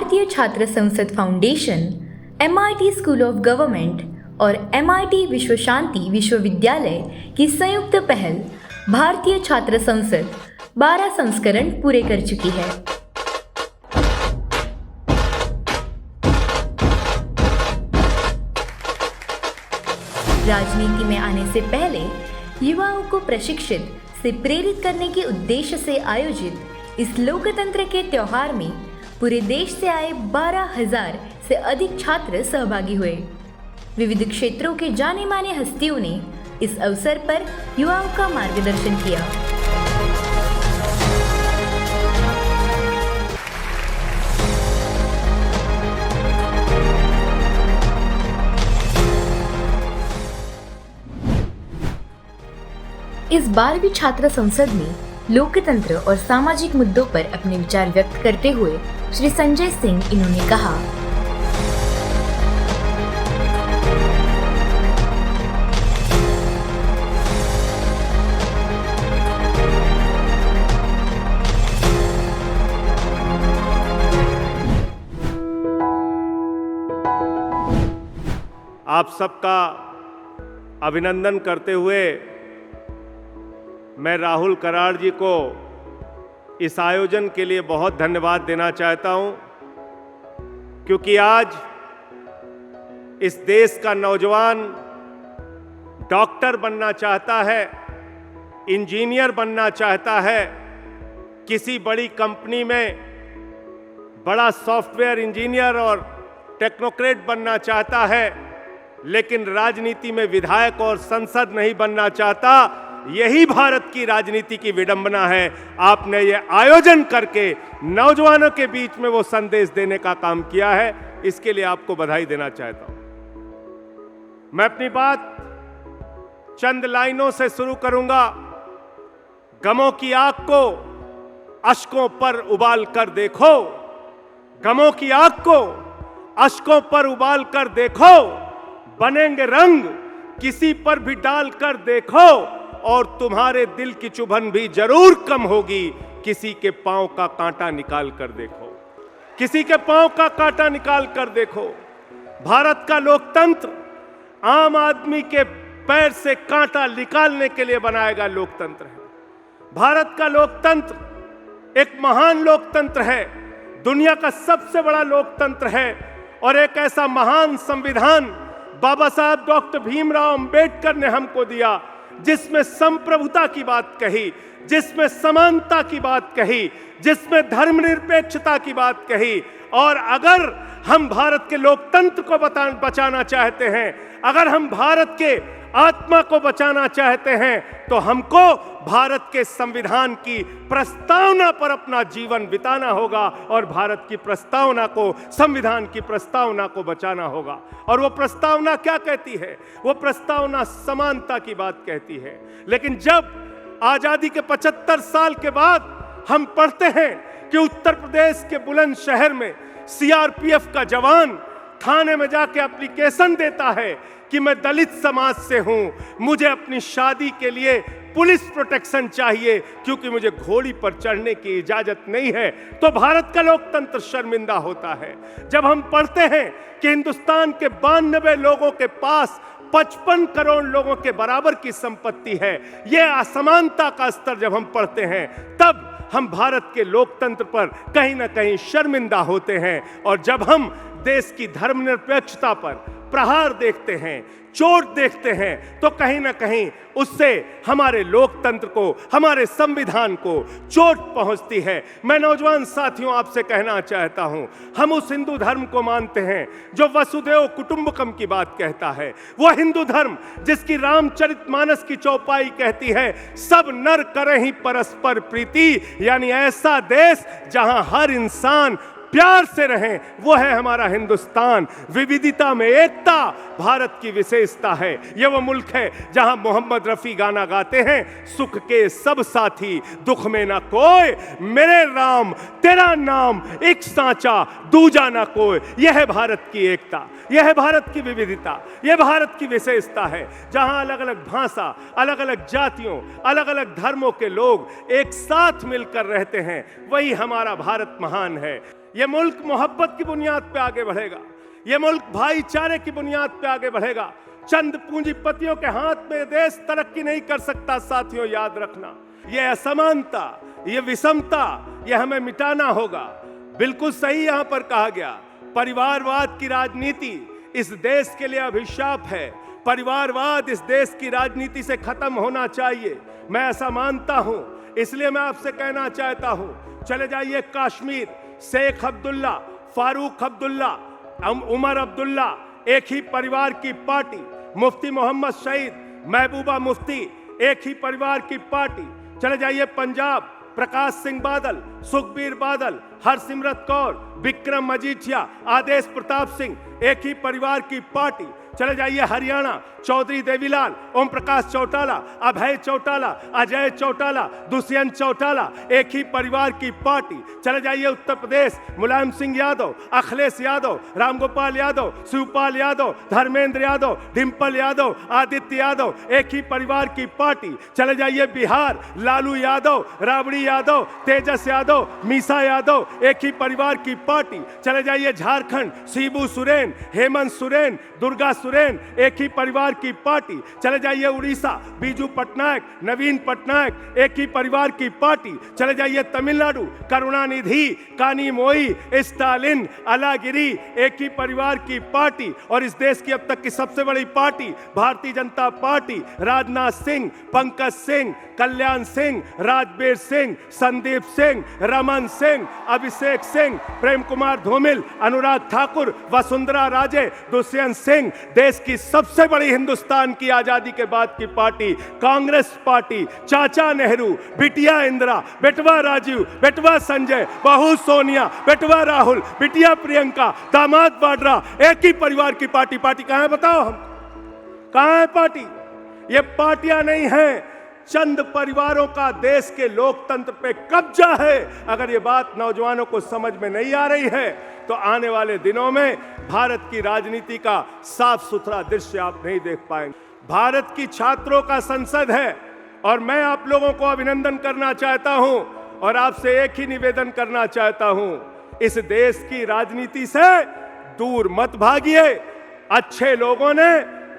भारतीय छात्र संसद foundation, MIT school of government और MIT विश्व शांति विश्वविद्यालय की संयुक्त पहल भारतीय छात्र संसद 12 संस्करण पूरे कर चुकी है। राजनीति में आने से पहले युवाओं को प्रशिक्षित से प्रेरित करने के उद्देश्य से आयोजित इस लोकतंत्र के त्योहार में पूरे देश से आए 12,000 से अधिक छात्र सहभागी हुए। विविध क्षेत्रों के जाने माने हस्तियों ने इस अवसर पर युवाओं का मार्गदर्शन किया। इस 12वीं छात्र संसद में लोकतंत्र और सामाजिक मुद्दों पर अपने विचार व्यक्त करते हुए श्री संजय सिंह इन्होंने कहा, आप सबका अभिनंदन करते हुए मैं राहुल कराड़ जी को इस आयोजन के लिए बहुत धन्यवाद देना चाहता हूं, क्योंकि आज इस देश का नौजवान डॉक्टर बनना चाहता है, इंजीनियर बनना चाहता है, किसी बड़ी कंपनी में बड़ा सॉफ्टवेयर इंजीनियर और टेक्नोक्रेट बनना चाहता है, लेकिन राजनीति में विधायक और सांसद नहीं बनना चाहता। यही भारत की राजनीति की विडंबना है। आपने ये आयोजन करके नौजवानों के बीच में वो संदेश देने का काम किया है, इसके लिए आपको बधाई देना चाहता हूं। मैं अपनी बात चंद लाइनों से शुरू करूंगा। गमों की आग को अश्कों पर उबाल कर देखो, गमों की आग को अश्कों पर उबाल कर देखो, बनेंगे रंग किसी पर भी डाल कर देखो, और तुम्हारे दिल की चुभन भी जरूर कम होगी किसी के पांव का कांटा निकाल कर देखो, किसी के पांव का कांटा निकाल कर देखो। भारत का लोकतंत्र आम आदमी के पैर से कांटा निकालने के लिए बनाया गया लोकतंत्र है। भारत का लोकतंत्र एक महान लोकतंत्र है, दुनिया का सबसे बड़ा लोकतंत्र है, और एक ऐसा महान संविधान बाबा साहब डॉक्टर भीमराव अंबेडकर ने हमको दिया, जिसमें संप्रभुता की बात कही, जिसमें समानता की बात कही, जिसमें धर्मनिरपेक्षता की बात कही। और अगर हम भारत के लोकतंत्र को बचाना चाहते हैं, अगर हम भारत के आत्मा को बचाना चाहते हैं, तो हमको भारत के संविधान की प्रस्तावना पर अपना जीवन बिताना होगा और भारत की प्रस्तावना को, संविधान की प्रस्तावना को बचाना होगा। और वो प्रस्तावना क्या कहती है? वो प्रस्तावना समानता की बात कहती है। लेकिन जब आजादी के 75 साल के बाद हम पढ़ते हैं कि उत्तर प्रदेश के बुलंदशहर में CRPF का जवान थाने में जाके एप्लीकेशन देता है कि मैं दलित समाज से हूं, मुझे अपनी शादी के लिए पुलिस प्रोटेक्शन चाहिए क्योंकि मुझे घोड़ी पर चढ़ने की इजाजत नहीं है, तो भारत का लोकतंत्र शर्मिंदा होता है। जब हम पढ़ते हैं कि हिंदुस्तान के 92 लोगों के पास 55 करोड़ लोगों के बराबर की संपत्ति है, यह असमानता का स्तर जब हम पढ़ते हैं, तब हम भारत के लोकतंत्र पर कहीं ना कहीं शर्मिंदा होते हैं। और जब हम देश की धर्मनिरपेक्षता पर प्रहार देखते हैं, चोट देखते हैं, तो कहीं ना कहीं उससे हमारे लोकतंत्र को, हमारे संविधान को चोट पहुंचती है। मैं नौजवान साथियों आपसे कहना चाहता हूं, हम उस हिंदू धर्म को मानते हैं जो वसुदेव कुटुंबकम की बात कहता है, वो हिंदू धर्म जिसकी रामचरितमानस की चौपाई कहती है, सब नर करें ही परस्पर प्रीति, यानी ऐसा देश जहां हर इंसान प्यार से रहें, वो है हमारा हिंदुस्तान। विविधता में एकता भारत की विशेषता है। ये वो मुल्क है जहां मोहम्मद रफी गाना गाते हैं, सुख के सब साथी दुख में ना कोई, मेरे राम तेरा नाम एक सांचा दूजा ना कोई। यह है भारत की एकता, यह है भारत की विविधता, यह भारत की विशेषता है, जहां अलग अलग भाषा, अलग अलग जातियों, अलग अलग धर्मों के लोग एक साथ मिलकर रहते हैं। वही हमारा भारत महान है। ये मुल्क मोहब्बत की बुनियाद पे आगे बढ़ेगा, ये मुल्क भाईचारे की बुनियाद पे आगे बढ़ेगा। चंद पूंजीपतियों के हाथ में देश तरक्की नहीं कर सकता। साथियों, याद रखना, ये असमानता, ये विषमता, ये हमें मिटाना होगा। बिल्कुल सही यहां पर कहा गया, परिवारवाद की राजनीति इस देश के लिए अभिशाप है। परिवारवाद इस देश की राजनीति से खत्म होना चाहिए, मैं ऐसा मानता हूं। इसलिए मैं आपसे कहना चाहता हूं, चले जाइए कश्मीर, शेख अब्दुल्ला, फारूक अब्दुल्ला, उमर अब्दुल्ला एक ही परिवार की पार्टी, मुफ्ती मोहम्मद शहीद, महबूबा मुफ्ती एक ही परिवार की पार्टी। चले जाइए पंजाब, प्रकाश सिंह बादल, सुखबीर बादल, हरसिमरत कौर, विक्रम मजीठिया, आदेश प्रताप सिंह एक ही परिवार की पार्टी। चले जाइए हरियाणा, चौधरी देवीलाल, ओम प्रकाश चौटाला, अभय चौटाला, अजय चौटाला, दुष्यंत चौटाला एक ही परिवार की पार्टी। चले जाइए उत्तर प्रदेश, मुलायम सिंह यादव, अखिलेश यादव, रामगोपाल यादव, शिवपाल यादव, धर्मेंद्र यादव, डिंपल यादव, आदित्य यादव एक ही परिवार की पार्टी। चले जाइए बिहार, लालू यादव, राबड़ी यादव, तेजस यादव, मीसा यादव एक ही परिवार की पार्टी। चले जाइए झारखंड, शिबू सोरेन, हेमंत सोरेन, दुर्गा सोरेन एक ही परिवार की पार्टी। चले जाइए उड़ीसा, बीजू पटनायक, नवीन पटनायक एक ही परिवार की पार्टी। चले जाइए तमिलनाडु, करुणानिधि, कानी मोई, स्टालिन, अलागिरी एक ही परिवार की पार्टी। और इस देश की अब तक की सबसे बड़ी पार्टी भारतीय जनता पार्टी, राजनाथ सिंह, पंकज सिंह, कल्याण सिंह, राजबीर सिंह, संदीप सिंह, रमन सिंह, अभिषेक सिंह, प्रेम कुमार धूमिल, अनुराग ठाकुर, वसुंधरा राजे, दुष्यंत सिंह। देश की सबसे बड़ी हिंदुस्तान की आजादी के बाद की पार्टी कांग्रेस पार्टी, चाचा नेहरू, बिटिया इंदिरा, बेटवा राजीव, बेटवा संजय, बहू सोनिया, बेटवा राहुल, बिटिया प्रियंका, दामाद वाड्रा एक ही परिवार की पार्टी। पार्टी कहां है बताओ, हम कहां है पार्टी? ये पार्टियां नहीं हैं, चंद परिवारों का देश के लोकतंत्र पे कब्जा है। अगर ये बात नौजवानों को समझ में नहीं आ रही है तो आने वाले दिनों में भारत की राजनीति का साफ सुथरा दृश्य आप नहीं देख पाएंगे। भारत की छात्रों का संसद है और मैं आप लोगों को अभिनंदन करना चाहता हूं और आपसे एक ही निवेदन करना चाहता हूं, इस देश की राजनीति से दूर मत भागिए। अच्छे लोगों ने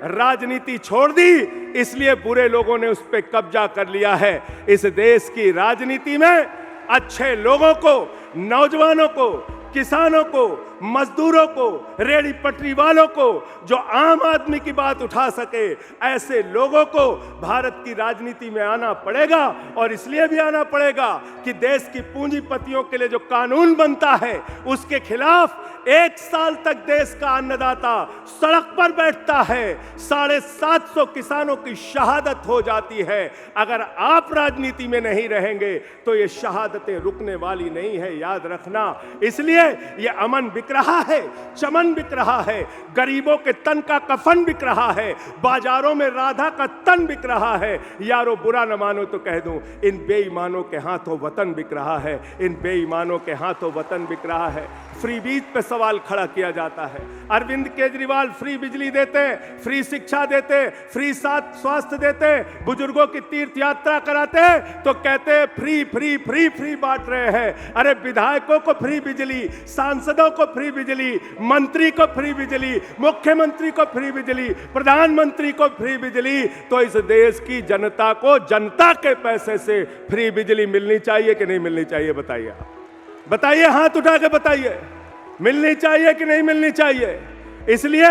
राजनीति छोड़ दी, इसलिए बुरे लोगों ने उस पर कब्जा कर लिया है। इस देश की राजनीति में अच्छे लोगों को, नौजवानों को, किसानों को, मजदूरों को, रेहड़ी पटरी वालों को, जो आम आदमी की बात उठा सके, ऐसे लोगों को भारत की राजनीति में आना पड़ेगा। और इसलिए भी आना पड़ेगा कि देश की पूंजीपतियों के लिए जो कानून बनता है उसके खिलाफ 1 साल तक देश का अन्नदाता सड़क पर बैठता है, 750 किसानों की शहादत हो जाती है। अगर आप राजनीति में नहीं रहेंगे तो ये शहादतें रुकने वाली नहीं है, याद रखना। इसलिए ये अमन बिक रहा है, चमन बिक रहा है, गरीबों के तन का कफन बिक रहा है, बाजारों में राधा का तन बिक रहा है। यारो बुरा न मानो तो कह दूं, इन बेईमानों के हाथों वतन बिक रहा है, इन बेईमानों के हाथों वतन बिक रहा है। फ्री बीज पे सवाल खड़ा किया जाता है। अरविंद केजरीवाल फ्री बिजली देते, फ्री शिक्षा देते, फ्री स्वास्थ्य देते, बुजुर्गों की तीर्थ यात्रा कराते, तो कहते फ्री फ्री फ्री फ्री बांट रहे हैं। अरे विधायकों को फ्री बिजली, सांसदों को फ्री बिजली, मंत्री को फ्री बिजली, मुख्यमंत्री को फ्री बिजली, प्रधानमंत्री को फ्री बिजली, तो इस देश की जनता को जनता के पैसे से फ्री बिजली मिलनी चाहिए कि नहीं मिलनी चाहिए? बताइए, बताइए, हाथ उठा के बताइए, मिलनी चाहिए कि नहीं मिलनी चाहिए? इसलिए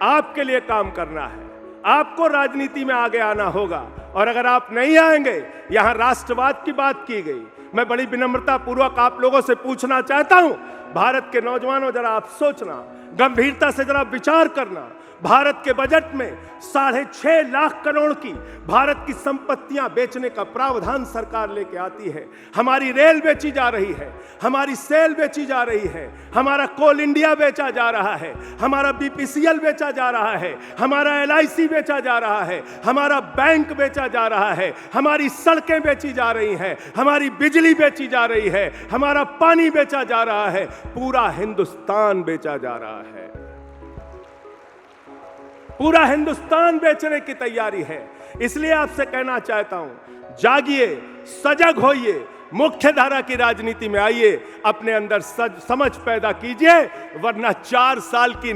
आपके लिए काम करना है, आपको राजनीति में आगे आना होगा। और अगर आप नहीं आएंगे, यहां राष्ट्रवाद की बात की गई, मैं बड़ी विनम्रता पूर्वक आप लोगों से पूछना चाहता हूं, भारत के नौजवानों जरा आप सोचना, गंभीरता से जरा विचार करना। भारत के बजट में 6.5 लाख करोड़ की भारत की संपत्तियां बेचने का प्रावधान सरकार लेके आती है। हमारी रेल बेची जा रही है, हमारी सेल बेची जा रही है, हमारा कोल इंडिया बेचा जा रहा है, हमारा बीपीसीएल बेचा जा रहा है, हमारा LIC बेचा जा रहा है, हमारा बैंक बेचा जा रहा है, हमारी सड़कें बेची जा रही हैं, हमारी बिजली बेची जा रही है, हमारा पानी बेचा जा रहा है, पूरा हिंदुस्तान बेचा जा रहा है। पूरा हिंदुस्तान बेचने की तैयारी है। इसलिए आपसे कहना चाहता हूं, जागिए, सजग होइए, मुख्य धारा की राजनीति में आइए, अपने अंदर समझ पैदा कीजिए, वरना 4 साल की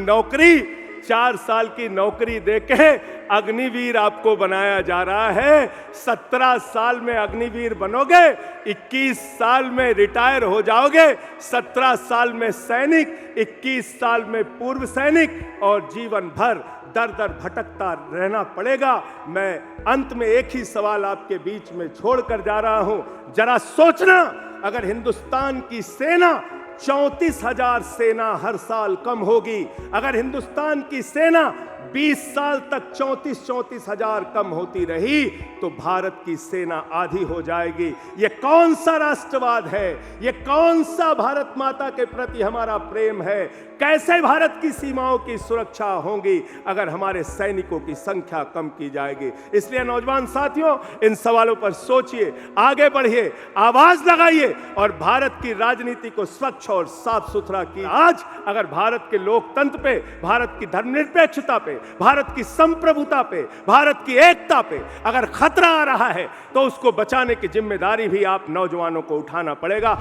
नौकरी देके अग्निवीर आपको बनाया जा रहा है। 17 साल में अग्निवीर बनोगे, 21 साल में रिटायर हो जाओगे, 17 साल में सैनिक, 21 साल में पूर्व सैनिक, और जीवन भर दर दर भटकता रहना पड़ेगा। मैं अंत में एक ही सवाल आपके बीच में छोड़कर जा रहा हूं, जरा सोचना, अगर हिंदुस्तान की सेना 34,000 सेना हर साल कम होगी, अगर हिंदुस्तान की सेना 20 साल तक 34,000 कम होती रही, तो भारत की सेना आधी हो जाएगी। ये कौन सा राष्ट्रवाद है? ये कौन सा भारत माता के प्रति हमारा प्रेम है? कैसे भारत की सीमाओं की सुरक्षा होगी अगर हमारे सैनिकों की संख्या कम की जाएगी? इसलिए नौजवान साथियों, इन सवालों पर सोचिए, आगे बढ़िए, आवाज लगाइए और भारत की राजनीति को स्वच्छ और साफ सुथरा कीजिए। आज अगर भारत के लोकतंत्र पे, भारत की धर्मनिरपेक्षता पे, भारत की संप्रभुता पे, भारत की एकता पे अगर खतरा आ रहा है, तो उसको बचाने की जिम्मेदारी भी आप नौजवानों को उठाना पड़ेगा।